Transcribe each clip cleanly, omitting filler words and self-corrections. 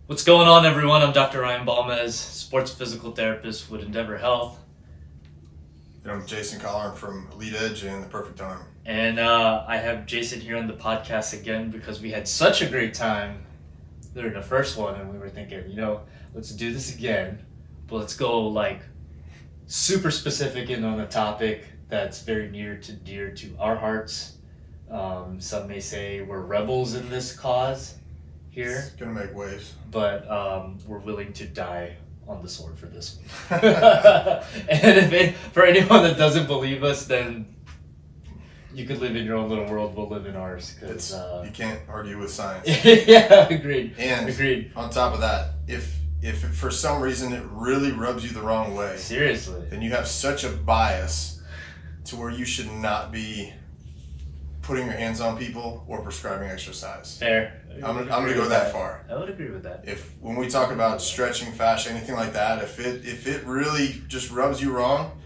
What's going on, everyone? I'm Dr. Ryan Balmes, sports physical therapist with Endeavor Health. And I'm Jason Colleran from Elite Edge and The Perfect Arm. And I have Jason here on the podcast again because we had such a great time during the first one, and we were thinking, let's do this again, but let's go super specific in on a topic that's very near to dear to our hearts. Some may say we're rebels in this cause here. It's gonna make waves. But we're willing to die on the sword for this one. And for anyone that doesn't believe us, then you could live in your own little world. We'll live in ours. You can't argue with science. Yeah, agreed. And agreed. On top of that, if for some reason it really rubs you the wrong way, seriously, then you have such a bias to where you should not be putting your hands on people or prescribing exercise. Fair. I'm gonna go that far. I would agree with that. When we talk about stretching, fascia, anything like that, if it really just rubs you wrong,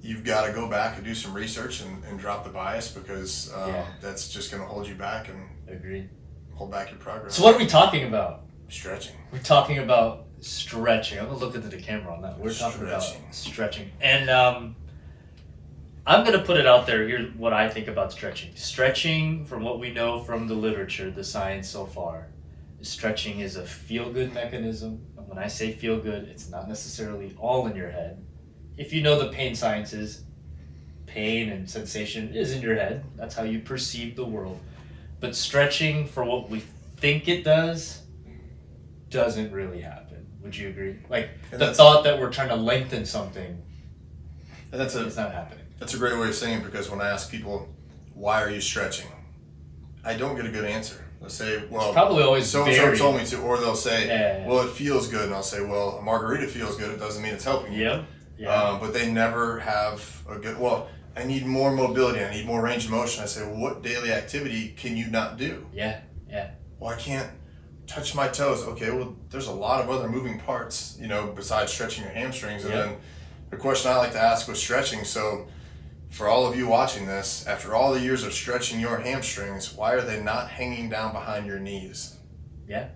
you've got to go back and do some research and drop the bias, because that's just going to hold you back and agreed. Hold back your progress. So what are we talking about? Stretching. We're talking about stretching. I'm gonna look into the camera on that. We're talking about stretching, and I'm going to put it out there. Here's what I think about stretching. Stretching, from what we know from the literature, the science so far, stretching is a feel-good mechanism. And when I say feel-good, it's not necessarily all in your head. If you know the pain sciences, pain and sensation is in your head. That's how you perceive the world. But stretching, for what we think it does, doesn't really happen. Would you agree? The thought that we're trying to lengthen something, it's not happening. That's a great way of saying it, because when I ask people, why are you stretching? I don't get a good answer. They'll say, well, it's probably always so-and-so told me to, or they'll say, well, it feels good. And I'll say, well, a margarita feels good. It doesn't mean it's helping you. Yeah. But they never have a good, well, I need more mobility. I need more range of motion. I say, well, what daily activity can you not do? Yeah. Well, I can't touch my toes. Okay, well, there's a lot of other moving parts, besides stretching your hamstrings. And then the question I like to ask with stretching, so for all of you watching this, after all the years of stretching your hamstrings, why are they not hanging down behind your knees? Yeah.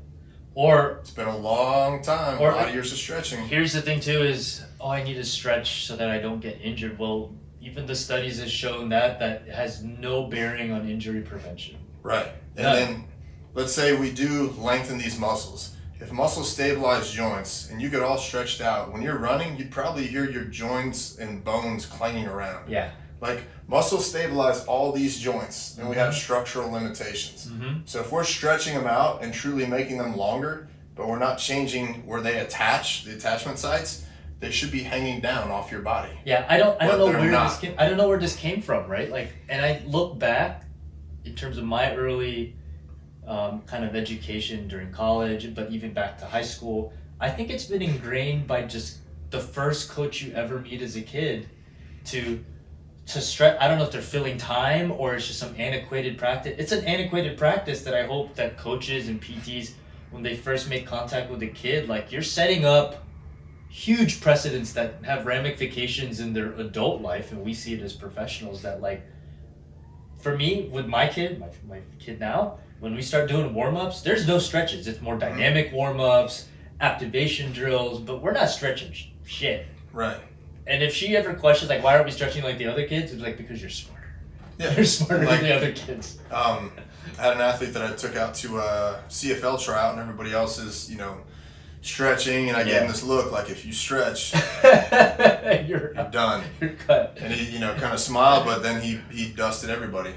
Or it's been a long time, a lot of years of stretching. Here's the thing too is, I need to stretch so that I don't get injured. Well, even the studies have shown that has no bearing on injury prevention. Right. And then let's say we do lengthen these muscles. If muscles stabilize joints and you get all stretched out, when you're running, you'd probably hear your joints and bones clanging around. Yeah. Muscles stabilize all these joints, and we have structural limitations. Mm-hmm. So if we're stretching them out and truly making them longer, but we're not changing where they attach, the attachment sites, they should be hanging down off your body. Yeah, I don't know where this came from, right? And I look back in terms of my early kind of education during college, but even back to high school, I think it's been ingrained by just the first coach you ever meet as a kid to stretch. I don't know if they're filling time or it's just some antiquated practice. It's an antiquated practice that I hope that coaches and PTs, when they first make contact with a kid, you're setting up huge precedents that have ramifications in their adult life, and we see it as professionals that for me, with my kid, my kid now, when we start doing warm-ups, there's no stretches. It's more dynamic warm-ups, activation drills, but we're not stretching shit. Right. And if she ever questions, why aren't we stretching like the other kids? It's because you're smarter. Yeah. You're smarter than the other kids. I had an athlete that I took out to a CFL tryout, and everybody else is, stretching, and I gave him this look if you stretch, you're done. You're cut. And he, kind of smiled, but then he dusted everybody.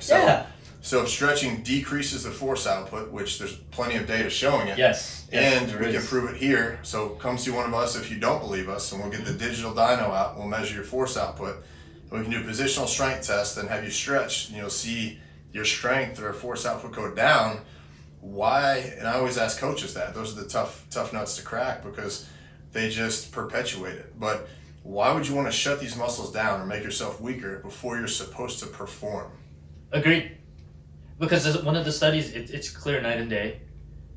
So if stretching decreases the force output, which there's plenty of data showing it, and we can prove it here. So come see one of us if you don't believe us, and we'll get the digital dyno out. We'll measure your force output, and we can do a positional strength test and have you stretch, and you'll see your strength or force output go down. Why? And I always ask coaches that. Those are the tough nuts to crack, because they just perpetuate it. But why would you want to shut these muscles down or make yourself weaker before you're supposed to perform? Agreed. Because one of the studies, it's clear night and day.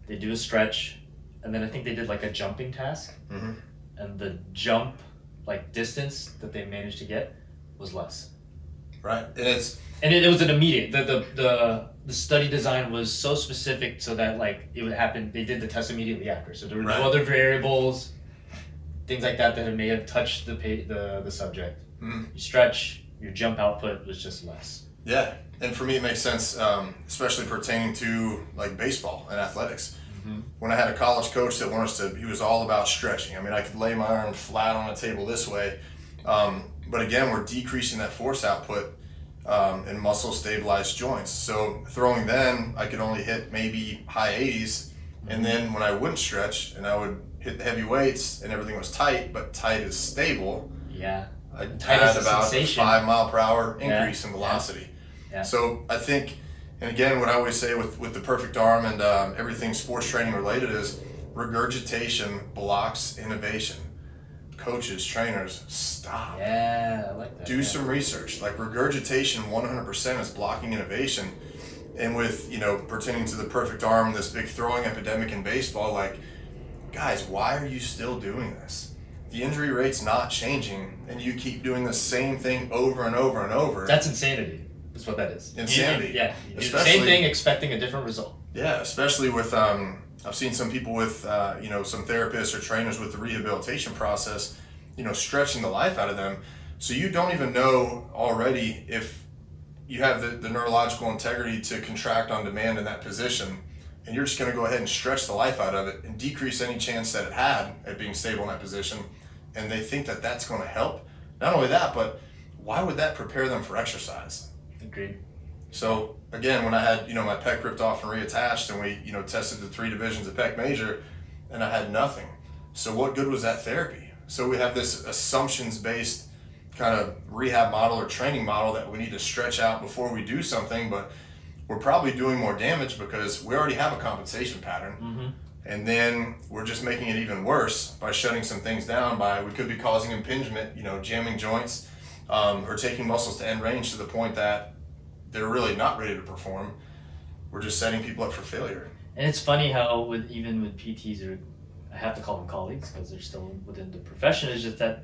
They do a stretch, and then I think they did a jumping task, and the jump distance that they managed to get was less. Right, and it was an immediate. The the study design was so specific so that like it would happen. They did the test immediately after, so there were no other variables, things like that may have touched the subject. You stretch, your jump output was just less. Yeah, and for me it makes sense, especially pertaining to like baseball and athletics. When I had a college coach that wanted us to, he was all about stretching. I mean, I could lay my arm flat on a table this way, but again, we're decreasing that force output in muscle stabilized joints. So throwing then, I could only hit maybe high 80s, and then when I wouldn't stretch and I would hit the heavy weights and everything was tight, but tight is stable. Yeah. I had about a 5 mile per hour increase in velocity. Yeah. So I think, and again, what I always say with the perfect arm and everything sports training related is regurgitation blocks innovation. Coaches, trainers, stop. Yeah, I like that. Do some research. Like regurgitation 100% is blocking innovation. And with, pertaining to the perfect arm, this big throwing epidemic in baseball, like, guys, why are you still doing this? The injury rate's not changing, and you keep doing the same thing over and over and over. That's insanity. That's what that is. Insanity. You do the same thing expecting a different result. Yeah, especially with, I've seen some people with, some therapists or trainers with the rehabilitation process, stretching the life out of them. So you don't even know already if you have the neurological integrity to contract on demand in that position, and you're just going to go ahead and stretch the life out of it and decrease any chance that it had at being stable in that position. And they think that that's going to help. Not only that, but why would that prepare them for exercise? Agreed. So again, when I had, my pec ripped off and reattached, and we, tested the 3 divisions of pec major, and I had nothing. So what good was that therapy? So we have this assumptions-based kind of rehab model or training model that we need to stretch out before we do something, but we're probably doing more damage because we already have a compensation pattern. And then we're just making it even worse by shutting some things down we could be causing impingement, jamming joints, or taking muscles to end range to the point that they're really not ready to perform. We're just setting people up for failure. And it's funny how even with PTs, or I have to call them colleagues because they're still within the profession, is just that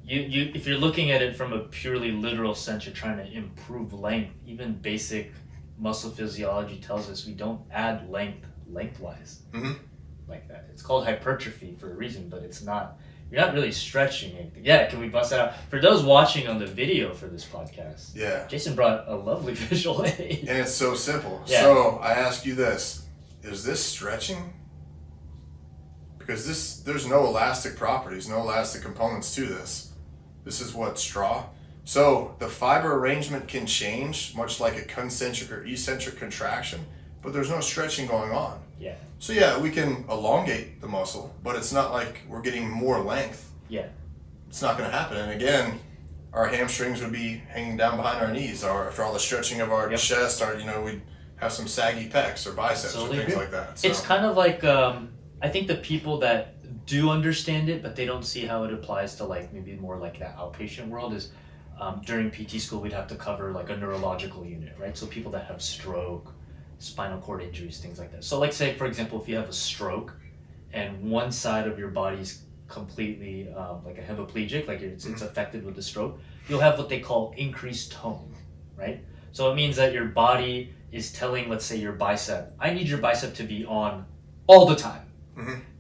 you if you're looking at it from a purely literal sense, you're trying to improve length. Even basic muscle physiology tells us we don't add lengthwise like that. It's called hypertrophy for a reason, but it's not. You're not really stretching anything. Yeah, can we bust that out? For those watching on the video for this podcast, Jason brought a lovely visual aid. And it's so simple. Yeah. So I ask you this, is this stretching? Because there's no elastic properties, no elastic components to this. This is what, straw? So the fiber arrangement can change, much like a concentric or eccentric contraction, but there's no stretching going on. Yeah. So yeah, we can elongate the muscle, but it's not like we're getting more length. Yeah. It's not going to happen. And again, our hamstrings would be hanging down behind our knees, or after all the stretching of our chest, we'd have some saggy pecs or biceps or things like that. So. It's kind of like, I think the people that do understand it, but they don't see how it applies to like maybe more like that outpatient world is during PT school, we'd have to cover like a neurological unit, right? So people that have stroke, spinal cord injuries, things like that. So like say, for example, if you have a stroke and one side of your body's completely like a hemiplegic, like it's affected with the stroke, you'll have what they call increased tone, right? So it means that your body is telling, let's say your bicep, I need your bicep to be on all the time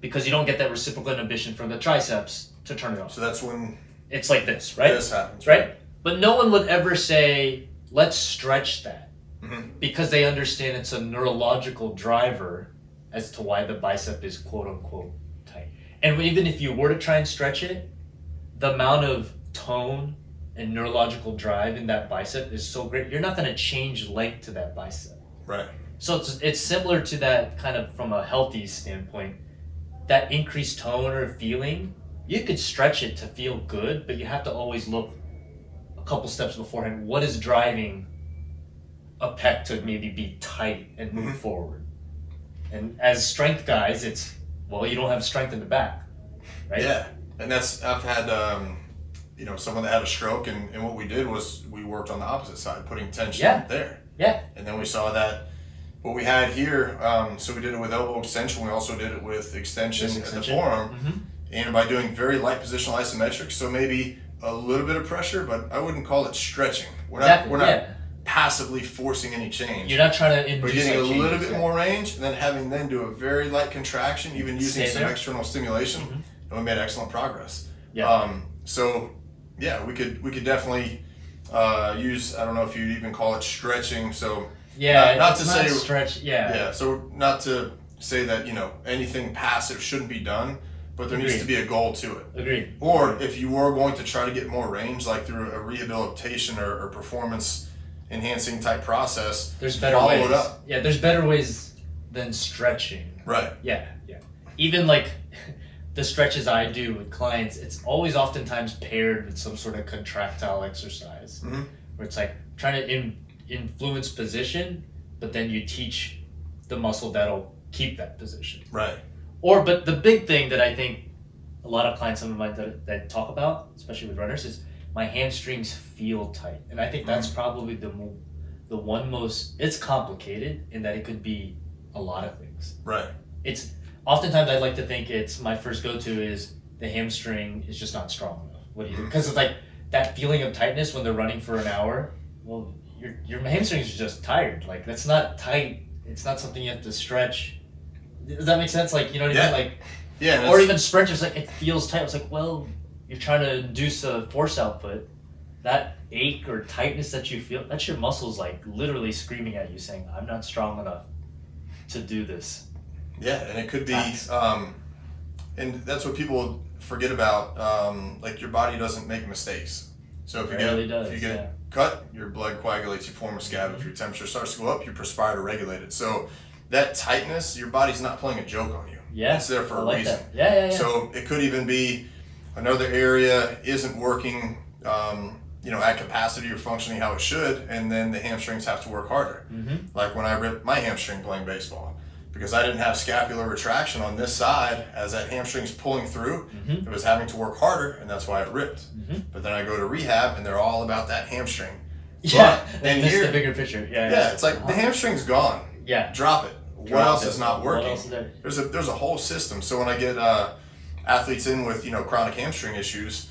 because you don't get that reciprocal inhibition from the triceps to turn it off. So that's when it's like this, right? This happens, right? But no one would ever say, let's stretch that. Because they understand it's a neurological driver as to why the bicep is quote unquote tight. And even if you were to try and stretch it, the amount of tone and neurological drive in that bicep is so great, you're not going to change length to that bicep. Right. So it's similar to that kind of from a healthy standpoint, that increased tone or feeling, you could stretch it to feel good, but you have to always look a couple steps beforehand. What is driving a pec to maybe be tight and move forward? And as strength guys, it's, well, you don't have strength in the back, right? Yeah, and I've had, someone that had a stroke, and what we did was we worked on the opposite side, putting tension there. Yeah. And then we saw that what we had here, so we did it with elbow extension, we also did it with extension at the forearm, and by doing very light positional isometrics, so maybe a little bit of pressure, but I wouldn't call it stretching. We're not passively forcing any change. You're not trying to induce. We're getting a little bit more range, and then having them do a very light contraction, even using some external stimulation, and we made excellent progress. Yeah. So yeah, we could definitely use, I don't know if you'd even call it stretching. So not to say stretch. Yeah. Yeah. So not to say that anything passive shouldn't be done, but there needs to be a goal to it. Agreed. Or if you were going to try to get more range, like through a rehabilitation or performance enhancing type process, there's better follow ways. it up. Yeah, there's better ways than stretching. Right. Yeah. Even like the stretches I do with clients, it's always oftentimes paired with some sort of contractile exercise, where it's like trying to influence position, but then you teach the muscle that'll keep that position. Right. But the big thing that I think a lot of clients of mine that talk about, especially with runners, is my hamstrings feel tight, and I think that's probably the one most. It's complicated in that it could be a lot of things. Right. It's oftentimes I like to think it's my first go-to is the hamstring is just not strong enough. What do you do? Because it's like that feeling of tightness when they're running for an hour. Well, your hamstrings are just tired. Like that's not tight. It's not something you have to stretch. Does that make sense? Like, you know what I mean? Like, or even sprinters, like it feels tight. It's like, well, you're trying to induce a force output. That ache or tightness that you feel, that's your muscles like literally screaming at you saying, I'm not strong enough to do this. Yeah, and it could be, and that's what people forget about. Like your body doesn't make mistakes. So if you get cut, your blood coagulates, you form a scab. If your temperature starts to go up, you perspire to regulate it. So that tightness, your body's not playing a joke on you. Yeah, it's there for a reason. That. Yeah. So it could even be another area isn't working, at capacity or functioning how it should, and then the hamstrings have to work harder. Like when I ripped my hamstring playing baseball, because I didn't have scapular retraction on this side, as that hamstring's pulling through, it was having to work harder, and that's why it ripped. But then I go to rehab, and they're all about that hamstring. Yeah, and that's the bigger picture. Yeah, it's like the hamstring's gone. Yeah. Drop it. What else is not working? What else is there? There's a whole system. So when I get athletes in with chronic hamstring issues,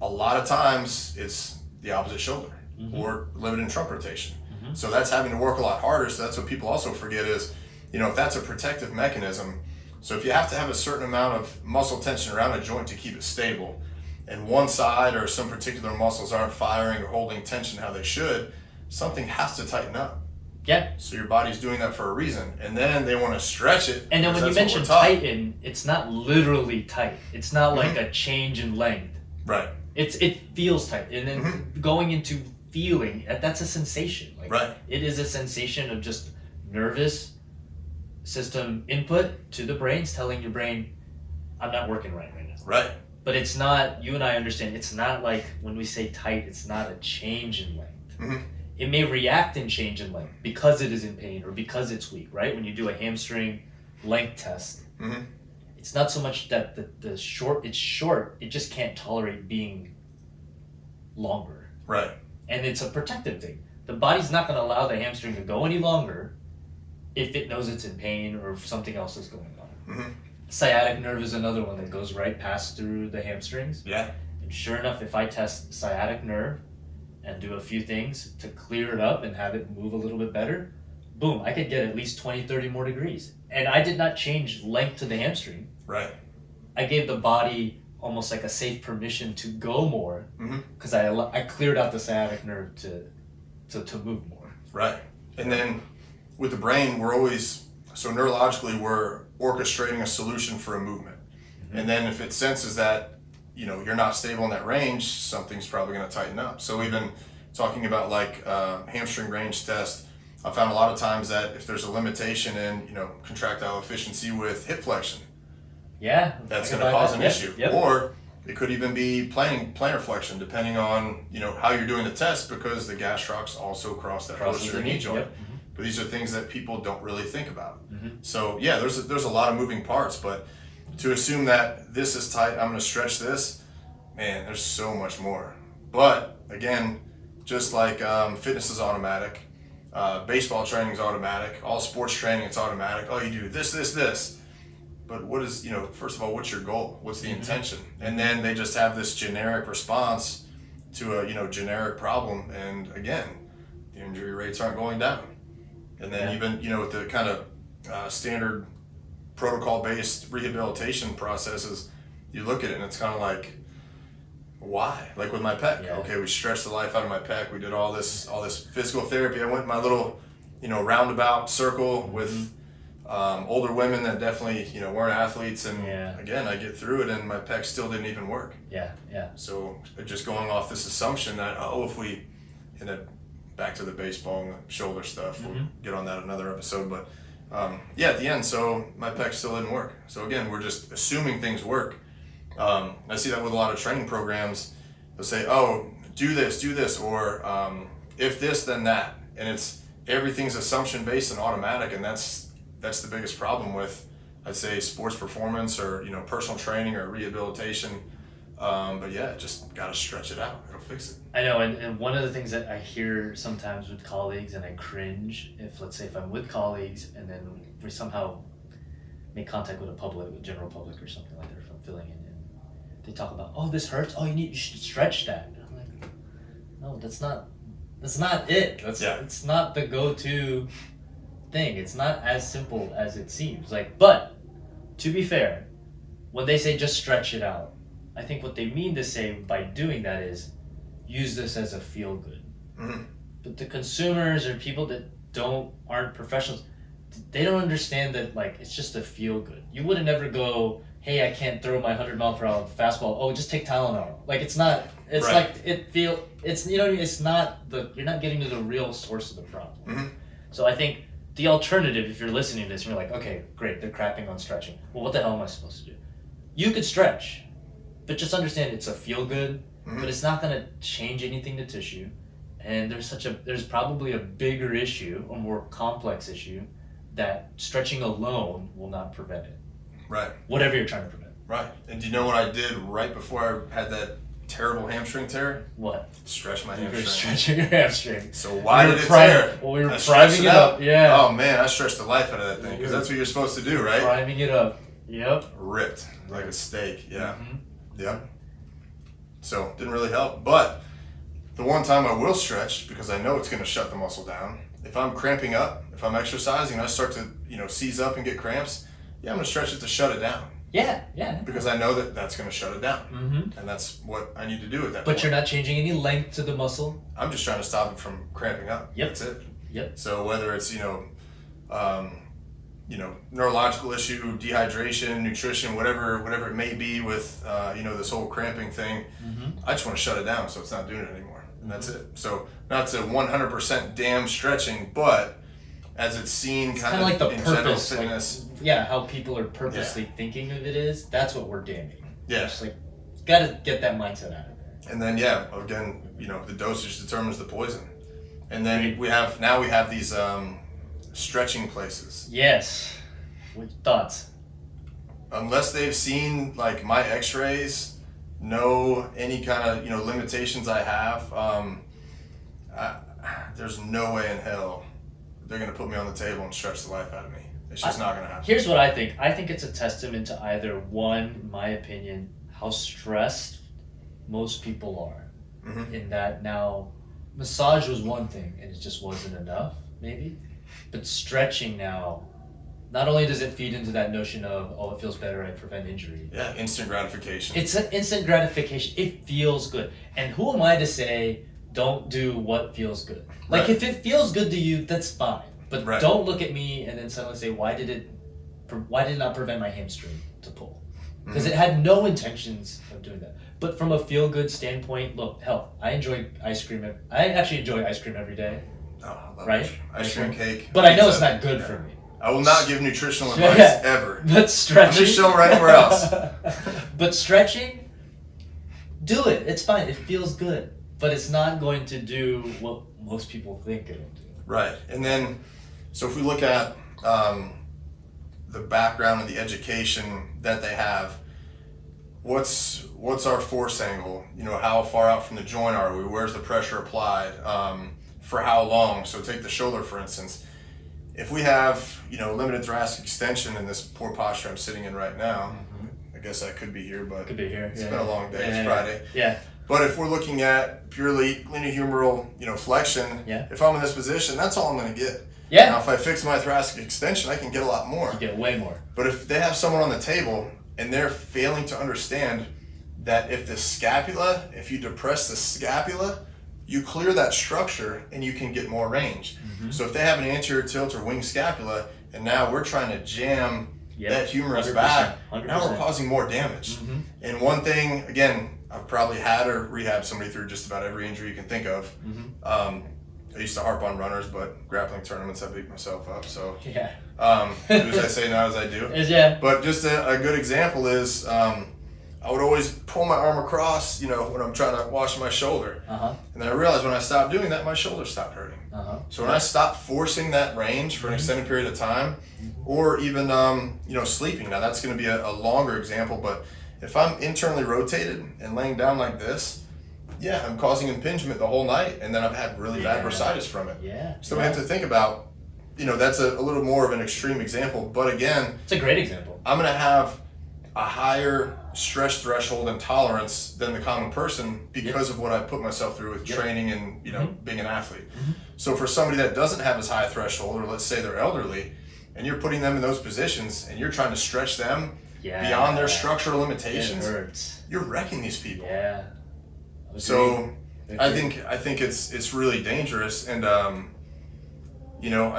a lot of times it's the opposite shoulder or limited trunk rotation. So that's having to work a lot harder. So that's what people also forget is, if that's a protective mechanism. So if you have to have a certain amount of muscle tension around a joint to keep it stable, and one side or some particular muscles aren't firing or holding tension how they should, something has to tighten up. Yeah. So your body's doing that for a reason, and then they want to stretch it. And then when you mention tighten, it's not literally tight. It's not like a change in length. Right. It feels tight, and then going into feeling, that's a sensation. Like it is a sensation of just nervous system input to the brain's telling your brain, I'm not working right now. Right. But it's not. You and I understand. It's not like when we say tight, it's not a change in length. It may react and change in length because it is in pain or because it's weak, right? When you do a hamstring length test, it's not so much that it's short, it just can't tolerate being longer. Right. And it's a protective thing. The body's not going to allow the hamstring to go any longer if it knows it's in pain or if something else is going on. Sciatic nerve is another one that goes right past through the hamstrings. Yeah. And sure enough, if I test sciatic nerve and do a few things to clear it up and have it move a little bit better, boom, I could get at least 20, 30 more degrees. And I did not change length to the hamstring. Right. I gave the body almost like a safe permission to go more because I cleared out the sciatic nerve to move more. Right. And then with the brain, we're always, so neurologically, we're orchestrating a solution for a movement. And then if it senses that, you're not stable in that range, something's probably going to tighten up. So even talking about like hamstring range test, I found a lot of times that if there's a limitation in, contractile efficiency with hip flexion, that's going to cause an issue. Or it could even be plantar flexion, depending on, how you're doing the test, because the gastrocs also cross that posterior knee joint. But these are things that people don't really think about. So yeah, there's a lot of moving parts, but to assume that this is tight, I'm going to stretch this, man, there's so much more. But again, just like fitness is automatic, baseball training is automatic, all sports training, it's automatic. Oh, you do this. But what is, first of all, what's your goal? What's the intention? And then they just have this generic response to a, generic problem. And again, the injury rates aren't going down. And then even, with the kind of standard protocol-based rehabilitation processes, you look at it and it's kind of like, why? Like with my pec. Yeah. Okay, we stretched the life out of my pec. We did all this physical therapy. I went in my little, roundabout circle with older women that definitely, weren't athletes. And again, I get through it and my pec still didn't even work. Yeah. So just going off this assumption that, if we, and then back to the baseball and the shoulder stuff, we'll get on that another episode. But at the end, so my pec still didn't work. So again, we're just assuming things work. I see that with a lot of training programs. They'll say, do this, or if this, then that. And everything's assumption based and automatic, and that's the biggest problem with, I'd say, sports performance or personal training or rehabilitation. But just gotta stretch it out. It'll fix it. I know, and one of the things that I hear sometimes with colleagues, and I cringe if, let's say, if I'm with colleagues and then we somehow make contact with a general public or something like that, if I'm filling in, and they talk about, this hurts. You should stretch that. And I'm like, no, that's not it. It's not the go-to thing. It's not as simple as it seems. But to be fair, when they say just stretch it out, I think what they mean to say by doing that is use this as a feel-good. Mm-hmm. But the consumers or people that aren't professionals, they don't understand that it's just a feel-good. You would never go, hey, I can't throw my 100-mile-per-hour fastball. Just take Tylenol. It's not. It's right. It's not you're not getting to the real source of the problem. Mm-hmm. So I think the alternative, if you're listening to this, and you're like, okay, great, they're crapping on stretching. Well, what the hell am I supposed to do? You could stretch. But just understand it's a feel-good, but it's not going to change anything to tissue. And there's probably a bigger issue, a more complex issue, that stretching alone will not prevent it. Right. Whatever you're trying to prevent. Right. And do you know what I did right before I had that terrible hamstring tear? What? Stretch my hamstring. You were stretching your hamstring. So why did it tear? Well, we were priming it up. Yeah. Oh man, I stretched the life out of that thing because that's what you're supposed to do, right? Priming it up. Yep. Ripped like a steak. Yeah. Mm-hmm. Yep. So didn't really help. But the one time I will stretch, because I know it's going to shut the muscle down. If I'm cramping up, if I'm exercising, and I start to seize up and get cramps, I'm going to stretch it to shut it down. Yeah. Because I know that's going to shut it down, and that's what I need to do at that point. But you're not changing any length to the muscle. I'm just trying to stop it from cramping up. Yep. That's it. Yep. So whether it's neurological issue, dehydration, nutrition, whatever it may be with, this whole cramping thing, I just want to shut it down so it's not doing it anymore. And that's it. So not to 100% damn stretching, but as it's seen kind of like the in purpose, general fitness. How people are purposely thinking of it is, that's what we're damning. Yeah. Just got to get that mindset out of there. And then, again, the dosage determines the poison. And then we have these stretching places. Yes. What thoughts? Unless they've seen my x-rays, know any kind of limitations I have, there's no way in hell they're going to put me on the table and stretch the life out of me. It's just not going to happen. Here's what I think. I think it's a testament to either one, in my opinion, how stressed most people are. Mm-hmm. In that now, massage was one thing and it just wasn't enough, maybe. But stretching now, not only does it feed into that notion of, it feels better, I prevent injury. Yeah, instant gratification. It's an instant gratification. It feels good. And who am I to say, don't do what feels good? If it feels good to you, that's fine. But don't look at me and then suddenly say, why did it not prevent my hamstring to pull? Because it had no intentions of doing that. But from a feel-good standpoint, look, hell, I enjoy ice cream. I actually enjoy ice cream every day. Oh, I love ice cream, cake. But I know it's not good for me. I will not give nutritional advice ever. But stretching. I'm just showing right anywhere else. But stretching, do it. It's fine. It feels good. But it's not going to do what most people think it'll do. Right. And then, so if we look at the background and the education that they have, what's our force angle? How far out from the joint are we? Where's the pressure applied? For how long? So take the shoulder, for instance. If we have, limited thoracic extension in this poor posture I'm sitting in right now, I guess I could be here, but could be here. It's been a long day. It's Friday. Yeah. But if we're looking at purely glenohumeral, flexion, if I'm in this position, that's all I'm going to get. Yeah. Now, if I fix my thoracic extension, I can get a lot more. You get way more. But if they have someone on the table and they're failing to understand that if you depress the scapula, you clear that structure and you can get more range. Mm-hmm. So if they have an anterior tilt or wing scapula, and now we're trying to jam that humerus 100%, back, 100%. now we're causing more damage. Mm-hmm. And one thing, again, I've probably had or rehabbed somebody through just about every injury you can think of. Mm-hmm. I used to harp on runners, but grappling tournaments, I beat myself up. So do as I say, not as I do. But just a good example is I would always pull my arm across, when I'm trying to wash my shoulder. And then I realized when I stopped doing that, my shoulder stopped hurting. So when I stopped forcing that range for an extended period of time, or even sleeping. Now that's going to be a longer example, but if I'm internally rotated and laying down like this, I'm causing impingement the whole night, and then I've had really bad bursitis from it. So we have to think about, that's a little more of an extreme example, but again, it's a great example. I'm going to have a higher stress threshold and tolerance than the common person because of what I put myself through with training and being an athlete. So for somebody that doesn't have as high a threshold, or let's say they're elderly, and you're putting them in those positions and you're trying to stretch them beyond their structural limitations, you're wrecking these people. So I think it's really dangerous, and I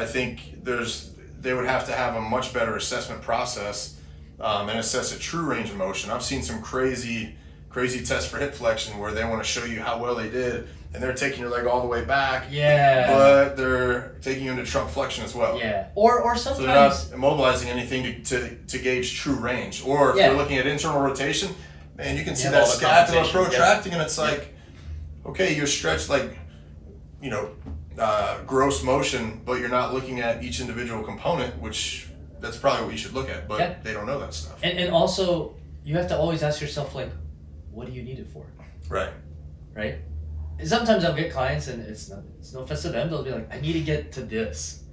think they would have to have a much better assessment process and assess a true range of motion. I've seen some crazy tests for hip flexion where they want to show you how well they did, and they're taking your leg all the way back. But they're taking you into trunk flexion as well. Or sometimes. So they're not immobilizing anything to gauge true range. Or if you're looking at internal rotation, man, you can see that scapula protracting, and it's like, okay, you're stretched like, gross motion, but you're not looking at each individual component, which that's probably what you should look at, but they don't know that stuff. And also, you have to always ask yourself, like, what do you need it for? Right. And sometimes I'll get clients, and it's no offense to them, they'll be like, I need to get to this.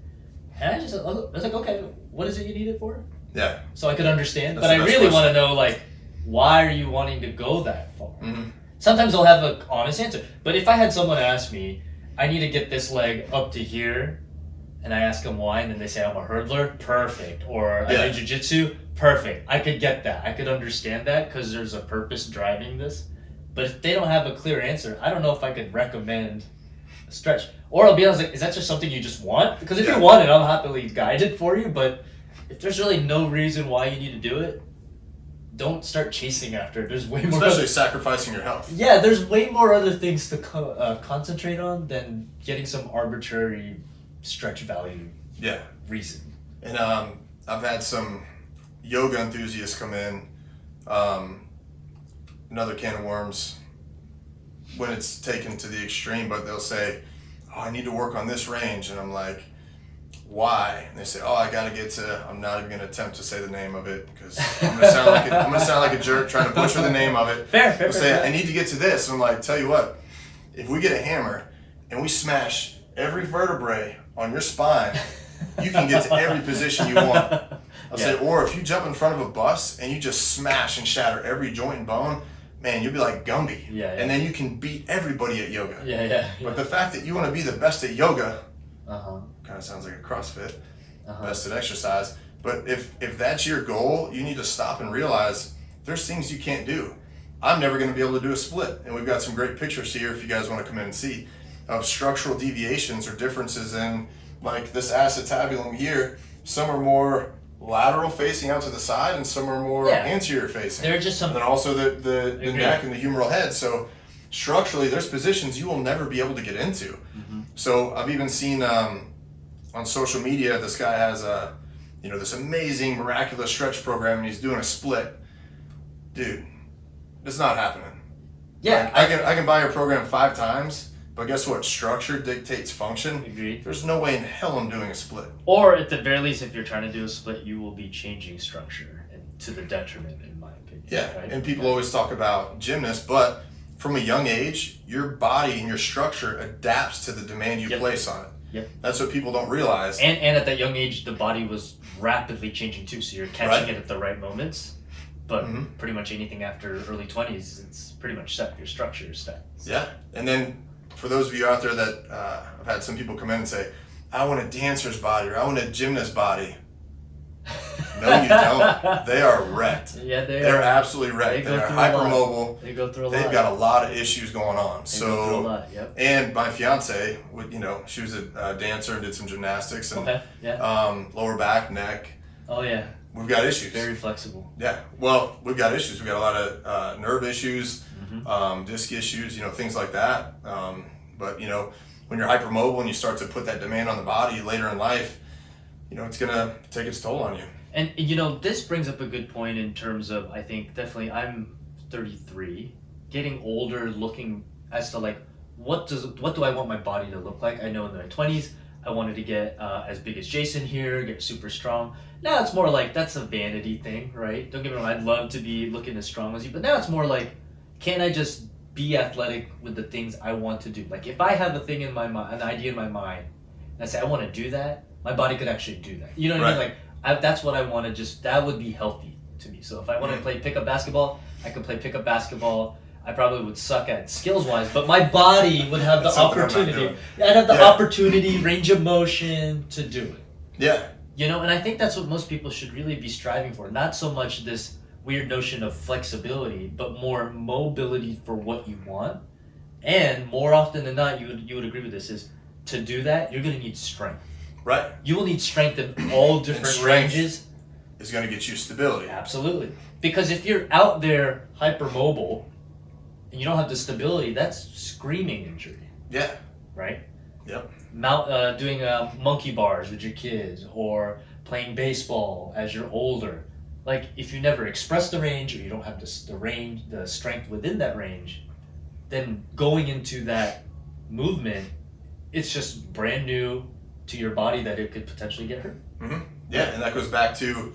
And I was like, okay, what is it you need it for? So I could understand, but I really want to know, like, why are you wanting to go that far? Sometimes I'll have an honest answer. But if I had someone ask me, I need to get this leg up to here, and I ask them why, and then they say I'm a hurdler, perfect. Or I do jiu-jitsu, perfect. I could get that. I could understand that because there's a purpose driving this. But if they don't have a clear answer, I don't know if I could recommend a stretch. Or I'll be honest, like, is that just something you just want? Because if you want it, I'll happily guide it for you. But if there's really no reason why you need to do it, don't start chasing after it. There's way more. Especially sacrificing your health. There's way more other things to concentrate on than getting some arbitrary stretch value reason. And I've had some yoga enthusiasts come in, another can of worms when it's taken to the extreme, but they'll say, I need to work on this range, and I'm like, why? And they say, I gotta get to, I'm not even gonna attempt to say the name of it because I'm gonna sound like a jerk trying to butcher the name of it. Fair. Say, I need to get to this. And I'm like, tell you what, if we get a hammer and we smash every vertebrae on your spine, you can get to every position you want. I'll say, or if you jump in front of a bus and you just smash and shatter every joint and bone, man, you'll be like Gumby. And then you can beat everybody at yoga. But the fact that you want to be the best at yoga, kind of sounds like a CrossFit, best at exercise. But if that's your goal, you need to stop and realize there's things you can't do. I'm never going to be able to do a split. And we've got some great pictures here if you guys want to come in and see of structural deviations or differences in, like this acetabulum here. Some are more lateral facing out to the side and some are more anterior facing. There are just some. And then also the neck and the humeral head. So structurally, there's positions you will never be able to get into. So I've even seen on social media, this guy has this amazing miraculous stretch program and he's doing a split. Dude, it's not happening. Like, I can buy your program 5 times, but guess what? Structure dictates function. Agreed. There's no way in hell I'm doing a split. Or at the very least, if you're trying to do a split, you will be changing structure and to the detriment, in my opinion. Right? And people always talk about gymnasts, but from a young age, your body and your structure adapts to the demand you place on it. That's what people don't realize. And at that young age, the body was rapidly changing too, so you're catching it at the right moments. But pretty much anything after early 20s, it's pretty much set. Your structure is set. So. Yeah. And then for those of you out there that I've had some people come in and say, I want a dancer's body or I want a gymnast's body. No, you don't. They are wrecked. Yeah, they're absolutely wrecked. They're hypermobile. They go through a lot. They've got a lot of issues going on. They go through a lot. Yep. And my fiance, she was a dancer and did some gymnastics and lower back, neck. Oh yeah. We've got issues. Very flexible. Yeah. Well, we've got issues. We've got a lot of nerve issues, disc issues, things like that. But when you're hypermobile and you start to put that demand on the body later in life, it's gonna take its toll on you. And this brings up a good point in terms of, I think definitely I'm 33, getting older, looking as to like what do I want my body to look like? I know in my 20s I wanted to get as big as Jason here, get super strong. Now it's more like that's a vanity thing, right? Don't get me wrong, I'd love to be looking as strong as you, but now it's more like, can I just be athletic with the things I want to do? Like if I have a thing in my mind, an idea in my mind, and I say I want to do that, my body could actually do that. You know what I mean? Like that's what I want to that would be healthy to me. So if I want to play pickup basketball, I could play pickup basketball. I probably would suck at skills wise, but my body would have the opportunity. I'd have the opportunity, range of motion to do it. Yeah. And I think that's what most people should really be striving for. Not so much this weird notion of flexibility, but more mobility for what you want. And more often than not, you would agree with this, is to do that, you're going to need strength. Right. You will need strength in all different ranges. Is going to get you stability. Absolutely. Because if you're out there hypermobile and you don't have the stability, that's screaming injury. Yeah. Right? Yep. Doing monkey bars with your kids or playing baseball as you're older. Like if you never express the range or you don't have the strength within that range, then going into that movement, it's just brand new to your body that it could potentially get hurt. Yeah, and that goes back to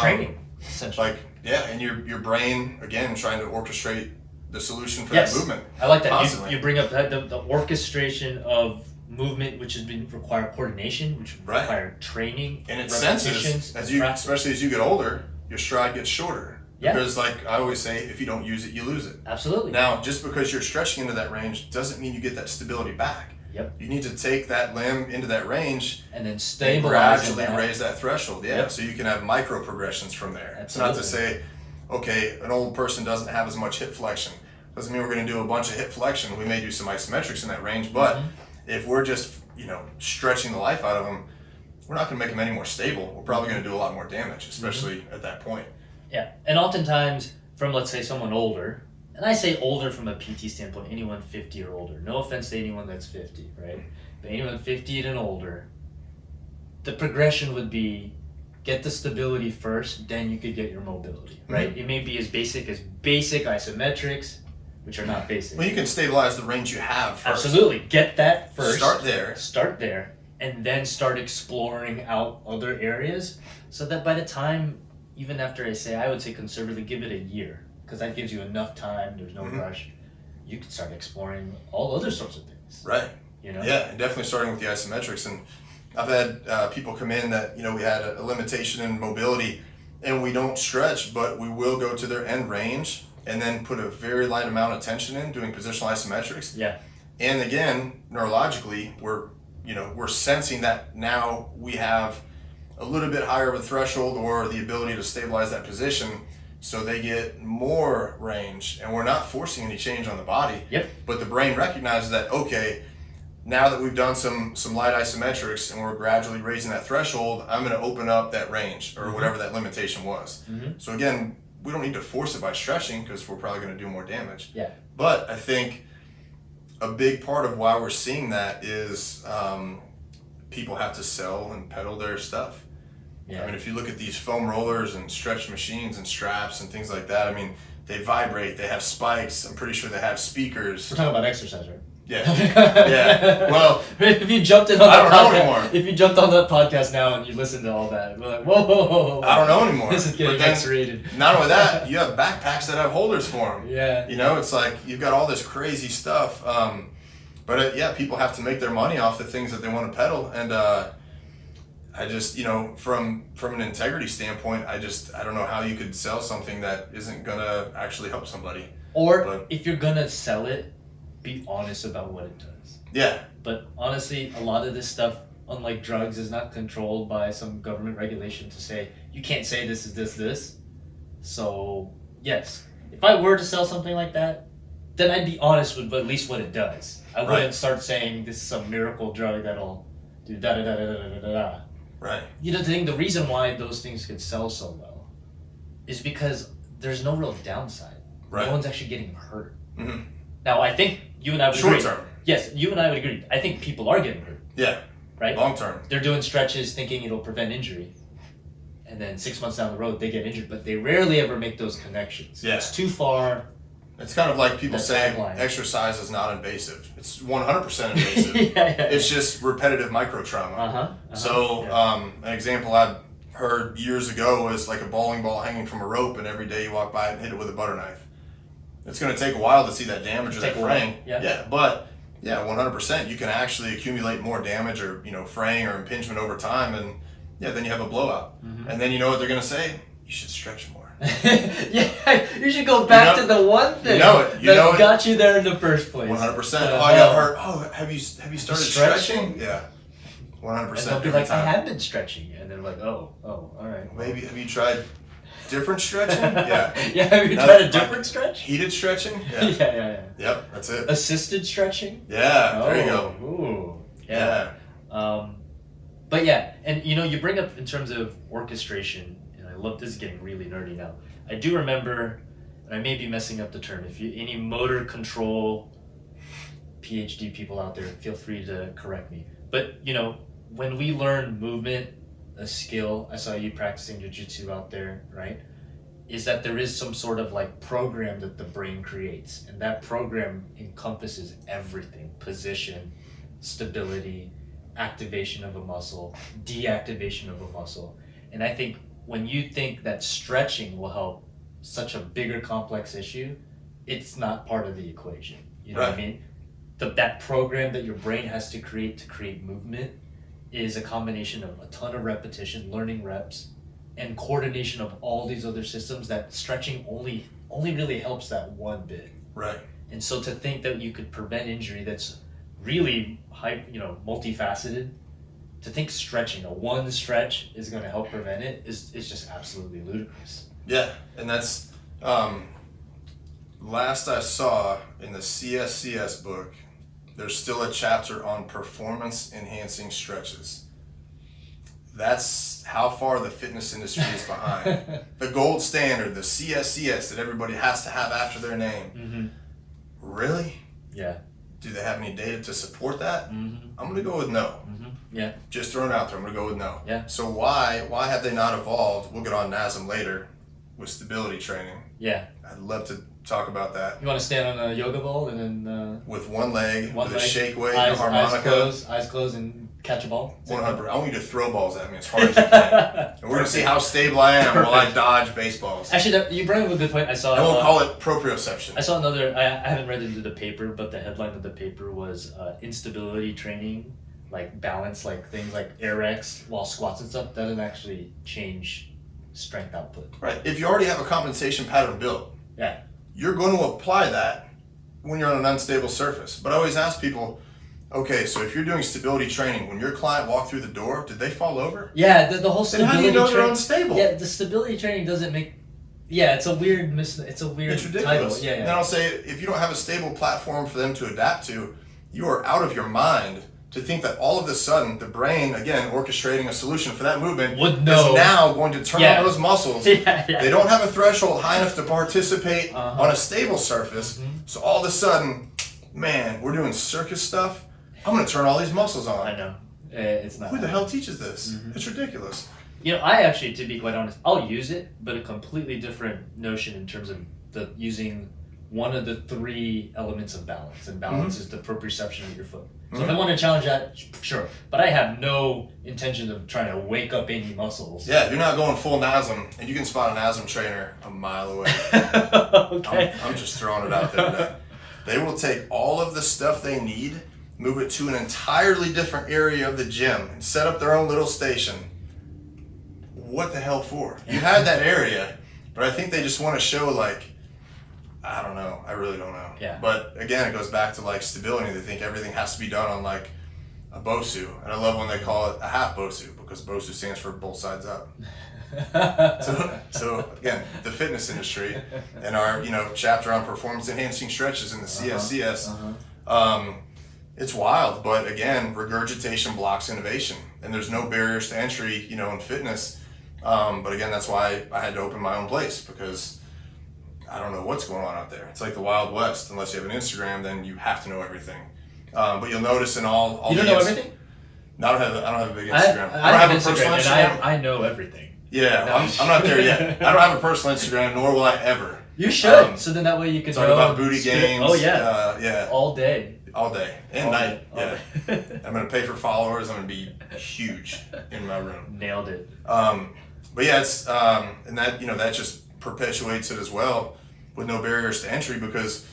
training, essentially. And your brain again trying to orchestrate the solution for that movement. I like that. You bring up the orchestration of movement, which has been require coordination, which require training, and it senses especially as you get older, your stride gets shorter. Yeah. Because like I always say, if you don't use it, you lose it. Absolutely. Now, just because you're stretching into that range doesn't mean you get that stability back. Yep. You need to take that limb into that range and then stabilize and gradually raise that threshold. Yeah. Yep. So you can have micro progressions from there. Absolutely. It's not to say, okay, an old person doesn't have as much hip flexion. Doesn't mean we're going to do a bunch of hip flexion. We may do some isometrics in that range, but if we're just stretching the life out of them, we're not going to make them any more stable. We're probably going to do a lot more damage, especially at that point. Yeah, and oftentimes from, let's say, someone older, and I say older from a PT standpoint, anyone 50 or older. No offense to anyone that's 50, right? But anyone 50 and older, the progression would be get the stability first, then you could get your mobility, right? It may be as basic isometrics, which are not basic. Well, you can stabilize the range you have first. Absolutely. Get that first. Start there. And then start exploring out other areas so that by the time, even after I would say conservatively, give it a year, because that gives you enough time, there's no rush. You can start exploring all other sorts of things. Right. Yeah, and definitely starting with the isometrics. And I've had people come in that, we had a limitation in mobility and we don't stretch, but we will go to their end range and then put a very light amount of tension in doing positional isometrics. Yeah. And again, neurologically, we're sensing that now we have a little bit higher of a threshold or the ability to stabilize that position so they get more range, and we're not forcing any change on the body. Yep. But the brain recognizes that, okay, now that we've done some light isometrics and we're gradually raising that threshold, I'm going to open up that range or whatever that limitation was. So again, we don't need to force it by stretching because we're probably going to do more damage. Yeah. But I think a big part of why we're seeing that is people have to sell and peddle their stuff. Yeah. I mean, if you look at these foam rollers and stretch machines and straps and things like that, I mean, they vibrate, they have spikes, I'm pretty sure they have speakers. We're talking about exercise, right? Yeah. Yeah. Well, if you jumped in on if you jumped on that podcast now and you listen to all that, we're like, whoa. I don't know anymore. This is getting X-rated. Not only that, you have backpacks that have holders for them. Yeah. It's like you've got all this crazy stuff. But people have to make their money off the things that they want to peddle. And I just, from an integrity standpoint, I don't know how you could sell something that isn't gonna actually help somebody. Or if you're gonna sell it, be honest about what it does. Yeah. But honestly, a lot of this stuff, unlike drugs, is not controlled by some government regulation to say, you can't say this is this. So, yes, if I were to sell something like that, then I'd be honest with at least what it does. I wouldn't start saying this is some miracle drug that'll do da-da-da-da-da-da-da. Right. The reason why those things could sell so well is because there's no real downside. Right. No one's actually getting hurt. Mm-hmm. Now, I think you and I would agree. Short term. Yes, you and I would agree. I think people are getting hurt. Yeah. Right? Long term. They're doing stretches thinking it'll prevent injury. And then 6 months down the road, they get injured. But they rarely ever make those connections. Yeah. It's too far. It's kind of like people say exercise is not invasive. It's 100% invasive. It's just repetitive micro trauma. So an example I've heard years ago was like a bowling ball hanging from a rope, and every day you walk by it and hit it with a butter knife. It's going to take a while to see that damage or that fraying. But 100%, you can actually accumulate more damage or fraying or impingement over time, and then you have a blowout. And then you know what they're going to say? You should stretch more. You should go back to the one thing that got you there in the first place. 100%. I got hurt. Oh, have you started stretching? Yeah. 100%. And they'll be like, I have been stretching. And they're like, oh, all right. Maybe, have you tried different stretching? Yeah. Have you tried a different stretch? Heated stretching? Yeah. Yep, that's it. Assisted stretching? Yeah, there you go. Ooh. Yeah. But yeah, and you bring up in terms of orchestration, and I love this is getting really nerdy now. I do remember, and I may be messing up the term, if you any motor control PhD people out there, feel free to correct me. But when we learn movement, a skill, I saw you practicing jiu-jitsu out there, right? Is that there is some sort of like program that the brain creates, and that program encompasses everything: position, stability, activation of a muscle, deactivation of a muscle. And I think when you think that stretching will help such a bigger complex issue, it's not part of the equation. You know what I mean? That program that your brain has to create movement is a combination of a ton of repetition, learning reps, and coordination of all these other systems. That stretching only really helps that one bit. Right. And so to think that you could prevent injury that's really multifaceted, to think stretching, one stretch is going to help prevent it is just absolutely ludicrous. Yeah, and that's last I saw in the CSCS book, there's still a chapter on performance enhancing stretches. That's how far the fitness industry is behind. The gold standard, the CSCS that everybody has to have after their name. Mm-hmm. Really? Yeah. Do they have any data to support that? Mm-hmm. I'm going to go with no. Mm-hmm. Yeah. Just throwing it out there, I'm going to go with no. Yeah. So why have they not evolved? We'll get on NASM later with stability training. Yeah. I'd love to talk about that. You want to stand on a yoga ball and then... with one leg, a shake weight, a harmonica. Eyes closed and catch a ball. 100%. I want you to throw balls at me as hard as you can. And we're going to see how stable I am while I dodge baseballs. Actually, you bring up a good point. I saw... I won't call it proprioception. I saw another... I haven't read into the paper, but the headline of the paper was instability training, like balance, like things like air X while squats and stuff, doesn't actually change strength output. Right. If you already have a compensation pattern built, you're going to apply that when you're on an unstable surface. But I always ask people, okay, so if you're doing stability training, when your client walked through the door, did they fall over? Yeah, the whole stability training. Then how do you know they're unstable? Yeah, the stability training doesn't make... Yeah, it's a weird It's ridiculous. title. Yeah. Then I'll say, if you don't have a stable platform for them to adapt to, you are out of your mind to think that all of a sudden the brain, again, orchestrating a solution for that movement, is now going to turn on those muscles. They don't have a threshold high enough to participate on a stable surface. Mm-hmm. So all of a sudden, man, we're doing circus stuff. I'm going to turn all these muscles on. I know. It's not. Who the hell teaches this? Mm-hmm. It's ridiculous. I actually, to be quite honest, I'll use it, but a completely different notion in terms of using one of the three elements of balance, and balance is the proprioception of your foot. So if I want to challenge that, sure, but I have no intention of trying to wake up any muscles. Yeah, you're not going full NASM, and you can spot an NASM trainer a mile away. Okay. I'm just throwing it out there. They will take all of the stuff they need move it to an entirely different area of the gym, and set up their own little station. What the hell for? You had that area, but I think they just want to show like, I don't know. I really don't know. Yeah. But again, it goes back to like stability. They think everything has to be done on like a BOSU. And I love when they call it a half BOSU, because BOSU stands for both sides up. So again, the fitness industry and our, chapter on performance enhancing stretches in the CSCS, it's wild, but again, regurgitation blocks innovation, and there's no barriers to entry, in fitness. But again, that's why I had to open my own place, because I don't know what's going on out there. It's like the Wild West. Unless you have an Instagram, then you have to know everything. But you'll notice in all you don't know everything? No, I don't have a big Instagram. I don't have a personal Instagram. And I know everything. Yeah, no. I'm not there yet. I don't have a personal Instagram, nor will I ever. You should. So then that way you can talk about booty games. Oh yeah. Yeah. All day. All day and all night. Day. Yeah. I'm gonna pay for followers. I'm gonna be huge in my room. Nailed it. But yeah, it's and that that just perpetuates it as well, with no barriers to entry, because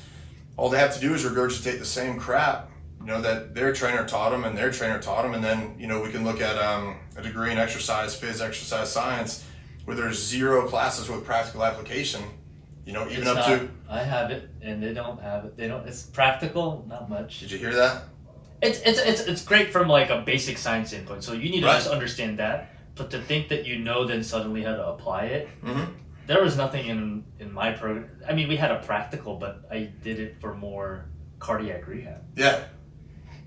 all they have to do is regurgitate the same crap, that their trainer taught them and their trainer taught them, and then we can look at a degree in exercise science, where there's 0 classes with practical application. Even up to I have it and they don't have it. It's practical, not much. Did you hear that? It's great from like a basic science input. So you need to just understand that. But to think that then suddenly how to apply it. Mm-hmm. There was nothing in my program. I mean, we had a practical, but I did it for more cardiac rehab. Yeah.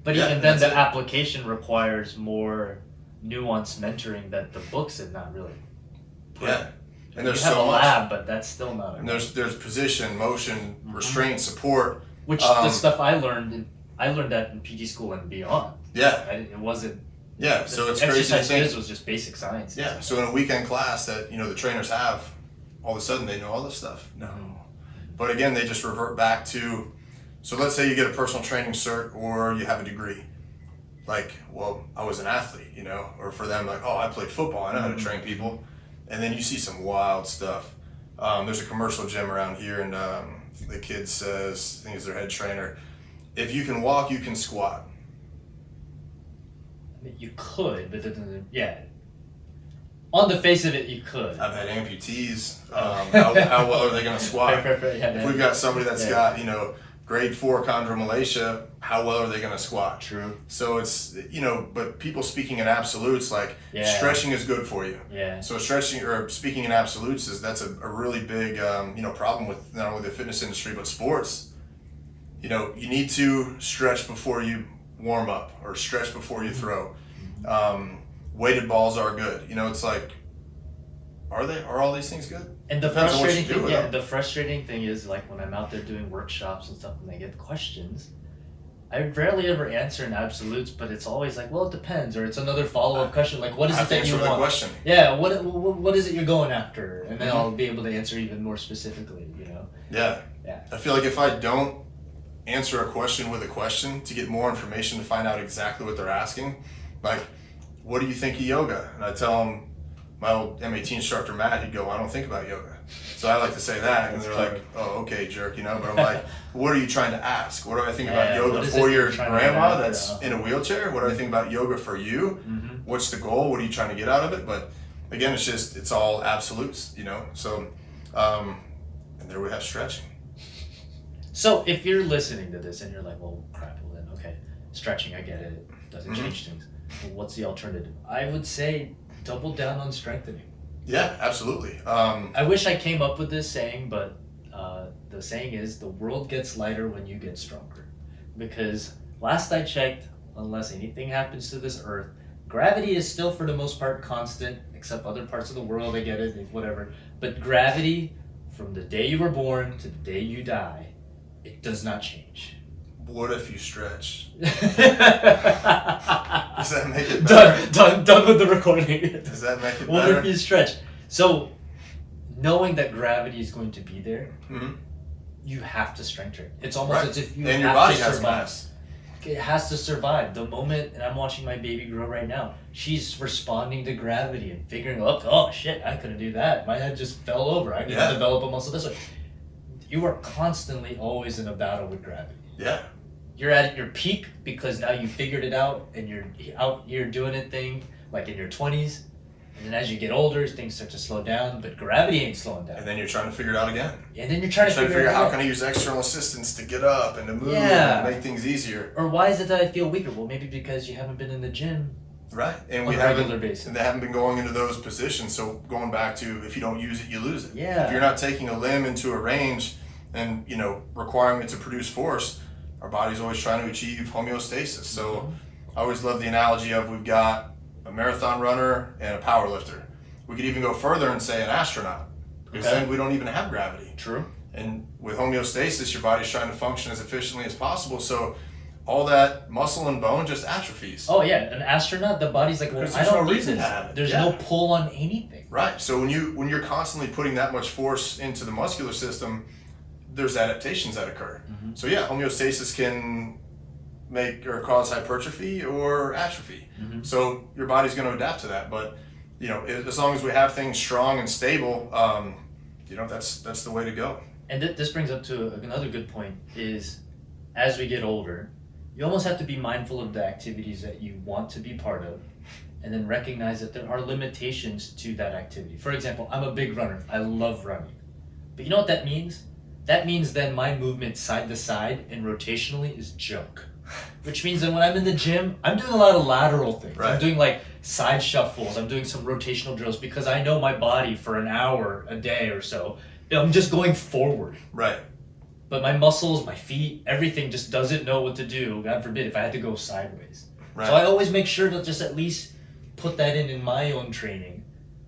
But even then, the application requires more nuanced mentoring that the books did not really put. Yeah. And there's you have so a much. lab, but that's still not. And there's position, motion, restraint, support. Which the stuff I learned that in PT school and beyond. Yeah. It wasn't. Yeah. So it's crazy to think. Phys was just basic science. Yeah. So in a weekend class that the trainers have, all of a sudden they know all this stuff. No. But again, they just revert back to. So let's say you get a personal training cert or you have a degree. Like, well, I was an athlete, or for them, like, oh, I played football. I know how to train people. And then you see some wild stuff. There's a commercial gym around here, and the kid says, I think he's their head trainer, if you can walk, you can squat. I mean, you could, but yeah. On the face of it, you could. I've had amputees. How well are they going to squat? If we've got somebody that's got, grade 4 chondromalacia, how well are they going to squat? True. So it's, but people speaking in absolutes, like stretching is good for you. Yeah. So stretching or speaking in absolutes that's a really big, problem with not only the fitness industry, but sports. You need to stretch before you warm up or stretch before you throw. Weighted balls are good. It's like, are all these things good? And the frustrating thing is, like, when I'm out there doing workshops and stuff and I get questions, I rarely ever answer in absolutes, but it's always like, well, it depends, or it's another follow-up question, like, what is it that you want? Question. Yeah, what is it you're going after? And then I'll be able to answer even more specifically, Yeah. I feel like if I don't answer a question with a question to get more information to find out exactly what they're asking, like, what do you think of yoga? And I tell them, my old MAT instructor, Matt, he'd go, I don't think about yoga. So I like to say that, and they're like, oh, okay, jerk, But I'm like, what are you trying to ask? What do I think about yoga for your grandma that's in a wheelchair? What do I think about yoga for you? Mm-hmm. What's the goal? What are you trying to get out of it? But again, it's all absolutes, So, and there we have stretching. So if you're listening to this and you're like, well, crap, well then, okay, stretching, I get it. It doesn't change things. Well, what's the alternative? I would say double down on strengthening. Yeah, absolutely. I wish I came up with this saying, but the saying is the world gets lighter when you get stronger. Because last I checked, unless anything happens to this earth, gravity is still for the most part constant, except other parts of the world, I get it, whatever. But gravity, from the day you were born to the day you die, it does not change. What if you stretch? Does that make it better? Done with the recording. Does that make it better? What if you stretch? So, knowing that gravity is going to be there, you have to strength train. It's almost as if you and have your body to has survive. mass. It has to survive. The moment, and I'm watching my baby grow right now, she's responding to gravity and figuring out, oh shit, I couldn't do that. My head just fell over. I need to develop a muscle this way. You are constantly always in a battle with gravity. Yeah. you're at your peak because now you figured it out and you're out here doing it thing like in your 20s. And then as you get older, things start to slow down, but gravity ain't slowing down. And then you're trying to figure it out again. And then you're trying to figure out how can I use external assistance to get up and to move and make things easier. Or why is it that I feel weaker? Well, maybe because you haven't been in the gym. Right. And on a regular basis. And they haven't been going into those positions. So going back to if you don't use it, you lose it. Yeah. If you're not taking a limb into a range and, requiring it to produce force, our body's always trying to achieve homeostasis. So I always love the analogy of we've got a marathon runner and a power lifter. We could even go further and say an astronaut, because then we don't even have gravity. True. And with homeostasis, your body's trying to function as efficiently as possible. So all that muscle and bone just atrophies. Oh yeah, an astronaut, the body's like, well, I don't need this. There's no pull on anything. Right. So when you're constantly putting that much force into the muscular system, there's adaptations that occur. Mm-hmm. So yeah, homeostasis can make or cause hypertrophy or atrophy. Mm-hmm. So your body's going to adapt to that. But as long as we have things strong and stable, that's the way to go. And this brings up to another good point is, as we get older, you almost have to be mindful of the activities that you want to be part of, and then recognize that there are limitations to that activity. For example, I'm a big runner. I love running. But you know what that means? That means then my movement side to side and rotationally is junk. Which means that when I'm in the gym, I'm doing a lot of lateral things. Right. I'm doing like side shuffles. I'm doing some rotational drills because I know my body for an hour a day or so. I'm just going forward. Right. But my muscles, my feet, everything just doesn't know what to do. God forbid if I had to go sideways. Right. So I always make sure to just at least put that in my own training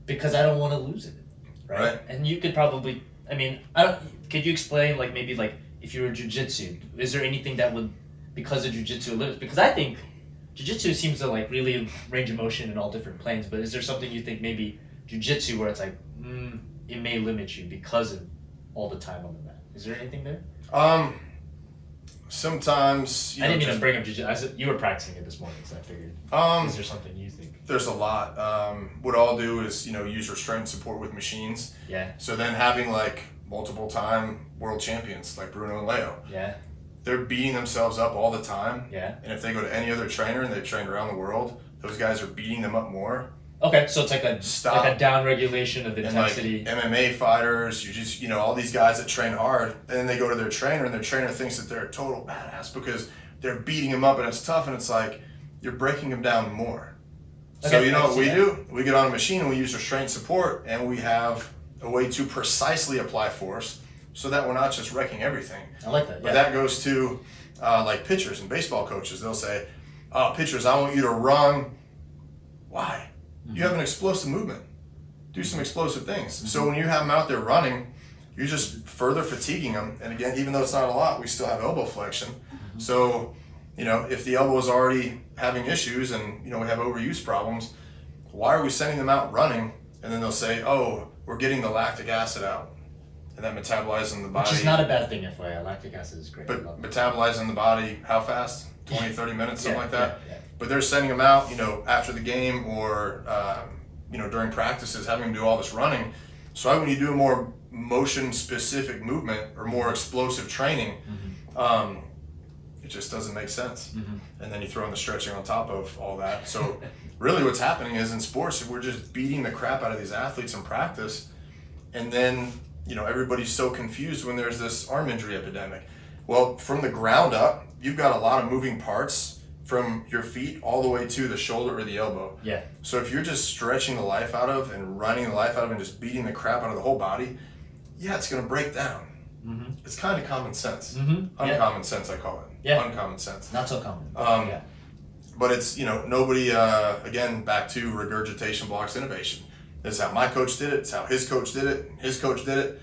because I don't want to lose it. Right. And you could probably, could you explain maybe if you were jiu-jitsu, is there anything that would, because of jiu-jitsu limits? Because I think jiu-jitsu seems to really range of motion in all different planes, but is there something you think maybe jiu-jitsu where it's it may limit you because of all the time on the mat? Is there anything there? Sometimes I didn't mean to bring up jiu-jitsu. You were practicing it this morning, so I figured. Is there something you think? There's a lot. What I'll do is use restraint support with machines. Yeah. So then having multiple time world champions like Bruno and Leo. Yeah. They're beating themselves up all the time. Yeah. And if they go to any other trainer and they've trained around the world, those guys are beating them up more. Okay, so it's like a down regulation of intensity. And MMA fighters, you just all these guys that train hard, and then they go to their trainer, and their trainer thinks that they're a total badass because they're beating them up, and it's tough, and it's like you're breaking them down more. Okay, so what we do? We get on a machine and we use restraint support, and we have a way to precisely apply force, so that we're not just wrecking everything. I like that. But that goes to pitchers and baseball coaches. They'll say, "Oh, pitchers, I want you to run." Why? You have an explosive movement. Do some explosive things. Mm-hmm. So when you have them out there running, you're just further fatiguing them. And again, even though it's not a lot, we still have elbow flexion. Mm-hmm. So, if the elbow is already having issues and, we have overuse problems, why are we sending them out running? And then they'll say, oh, we're getting the lactic acid out. And that metabolizing the body. Which is not a bad thing, FYI. Lactic acid is great. But metabolizing the body, how fast? 20, 30 minutes, something like that. Yeah. But they're sending them out, after the game or, during practices, having them do all this running. So when you do a more motion-specific movement or more explosive training, it just doesn't make sense. Mm-hmm. And then you throw in the stretching on top of all that. So really what's happening is in sports, we're just beating the crap out of these athletes in practice. And then, everybody's so confused when there's this arm injury epidemic. Well, from the ground up, you've got a lot of moving parts from your feet all the way to the shoulder or the elbow. Yeah. So if you're just stretching the life out of and running the life out of and just beating the crap out of the whole body, it's going to break down. Mm-hmm. It's kind of common sense. Mm-hmm. Uncommon sense, I call it. Yeah. Uncommon sense. Not so common. But it's, nobody, again, back to regurgitation blocks innovation. This is how my coach did it. It's how his coach did it. His coach did it.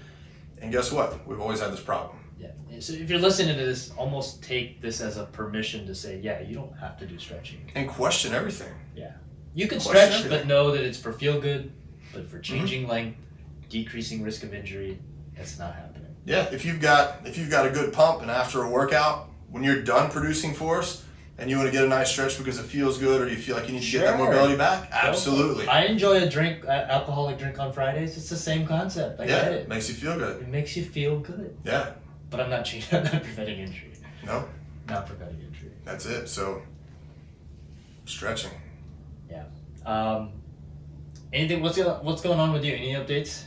And guess what? We've always had this problem. Yeah. So if you're listening to this, almost take this as a permission to say, you don't have to do stretching. And question everything. Yeah. You can stretch, but know that it's for feel good, but for changing length, decreasing risk of injury, that's not happening. Yeah. If you've got a good pump and after a workout, when you're done producing force and you want to get a nice stretch because it feels good or you feel like you need to get that mobility back, absolutely. I enjoy alcoholic drink on Fridays. It's the same concept. I get it. Makes you feel good. It makes you feel good. Yeah. But I'm not preventing injury. No. Not for cutting injury. That's it. So, stretching. Yeah. Anything? What's going on with you? Any updates?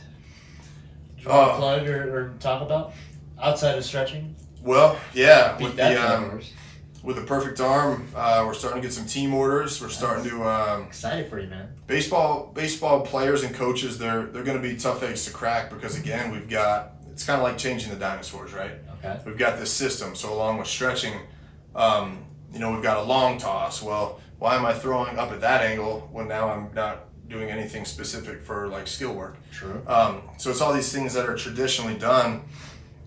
Do you want to plug or talk about outside of stretching? Well, yeah, with the perfect arm, we're starting to get some team orders. We're starting to excited for you, man. Baseball players and coaches, they're going to be tough eggs to crack because again, it's kind of like changing the dinosaurs, right? Okay. We've got this system. So along with stretching, we've got a long toss. Well, why am I throwing up at that angle when now I'm not doing anything specific for like skill work? True. So it's all these things that are traditionally done,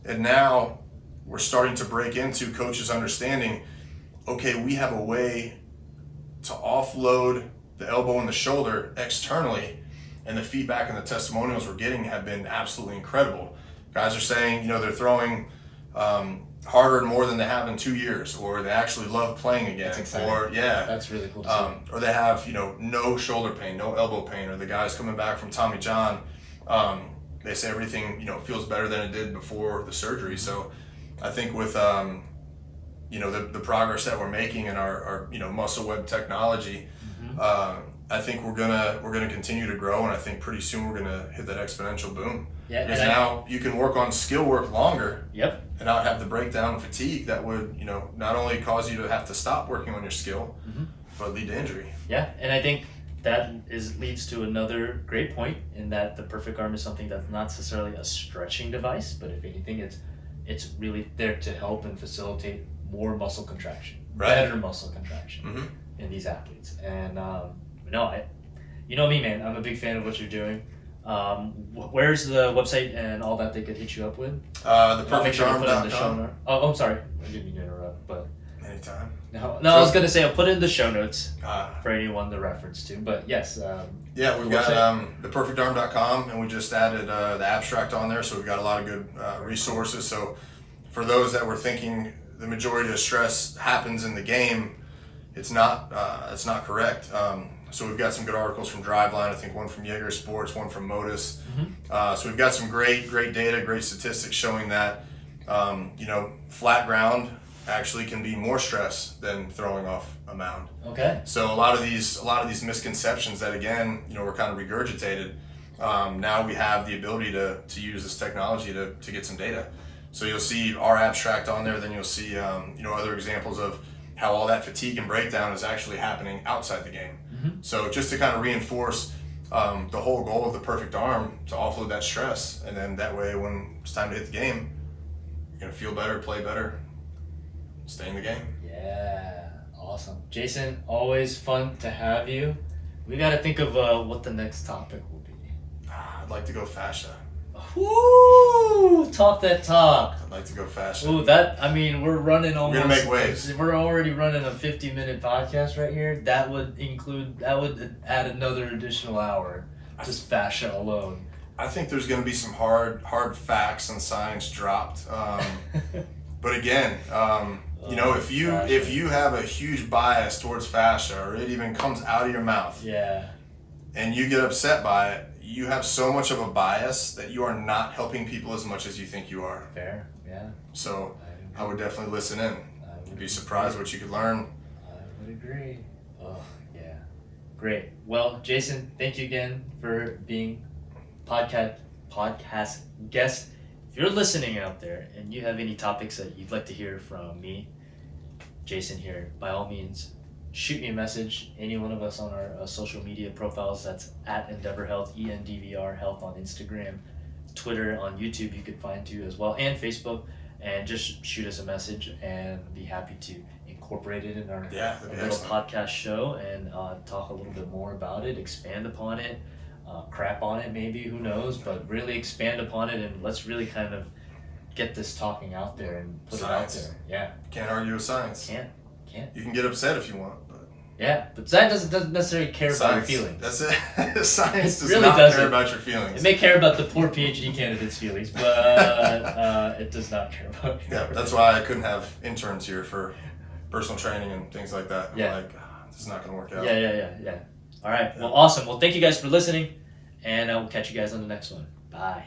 and now we're starting to break into coaches understanding, okay, we have a way to offload the elbow and the shoulder externally, and the feedback and the testimonials we're getting have been absolutely incredible. Guys are saying, they're throwing harder and more than they have in 2 years, or they actually love playing again. That's exciting. Or that's really cool to see. Or they have, no shoulder pain, no elbow pain, or the guys coming back from Tommy John, they say everything, feels better than it did before the surgery. So I think with the progress that we're making in our muscle web technology, I think we're gonna continue to grow, and I think pretty soon we're gonna hit that exponential boom. Yeah, because now you can work on skill work longer. Yep. And not have the breakdown and fatigue that would not only cause you to have to stop working on your skill, but lead to injury. Yeah, and I think that leads to another great point in that the perfect arm is something that's not necessarily a stretching device, but if anything, it's really there to help and facilitate more muscle contraction, better muscle contraction in these athletes. And you know me, man. I'm a big fan of what you're doing. Where's the website and all that they could hit you up with? Theperfectarm.com. Oh, I'm sorry. I didn't mean to interrupt, but anytime. No, I was gonna say I'll put it in the show notes for anyone to reference to. But yes. We've got theperfectarm.com, and we just added the abstract on there, so we've got a lot of good resources. So for those that were thinking the majority of stress happens in the game, it's not correct. So we've got some good articles from Driveline, I think one from Jaeger Sports, one from Modus. So we've got some great data, great statistics showing that flat ground actually can be more stress than throwing off a mound. Okay. So a lot of these misconceptions that again were kind of regurgitated. Now we have the ability to use this technology to get some data. So you'll see our abstract on there, then you'll see other examples of how all that fatigue and breakdown is actually happening outside the game. So just to kind of reinforce the whole goal of the perfect arm, to offload that stress, and then that way when it's time to hit the game, you're gonna feel better, play better, stay in the game. Yeah, awesome. Jason, always fun to have you. We got to think of what the next topic will be. I'd like to go fascia. Woo! Talk that talk. I'd like to go fascia. Ooh, we're running almost. We're gonna make waves. We're already running a 50-minute podcast right here. That would add another additional hour, just fascia alone. I think there's gonna be some hard facts and science dropped. But again, if you have a huge bias towards fascia, or it even comes out of your mouth, and you get upset by it, you have so much of a bias that you are not helping people as much as you think you are. Fair, yeah. So I would definitely listen in. You'd be surprised what you could learn. I would agree. Oh, yeah. Great. Well, Jason, thank you again for being podcast guest. If you're listening out there and you have any topics that you'd like to hear from me, Jason here, by all means, shoot me a message. Any one of us on our social media profiles, that's at Endeavor Health, ENDVR Health on Instagram, Twitter, on YouTube you could find too as well, and Facebook, and just shoot us a message and be happy to incorporate it in our little podcast show and talk a little bit more about it, expand upon it, crap on it maybe, who knows, but really expand upon it, and let's really kind of get this talking out there and put science. it out there. Yeah. Can't argue with science. Can't. You can get upset if you want, but but science doesn't necessarily care about your feelings. That's it. Science does really not doesn't care about your feelings. It may care about the poor PhD candidate's feelings, but it does not care about yours. Yeah, that's why I couldn't have interns here for personal training and things like that. I'm this is not going to work out. Yeah. All right. Well, awesome. Well, thank you guys for listening, and I will catch you guys on the next one. Bye.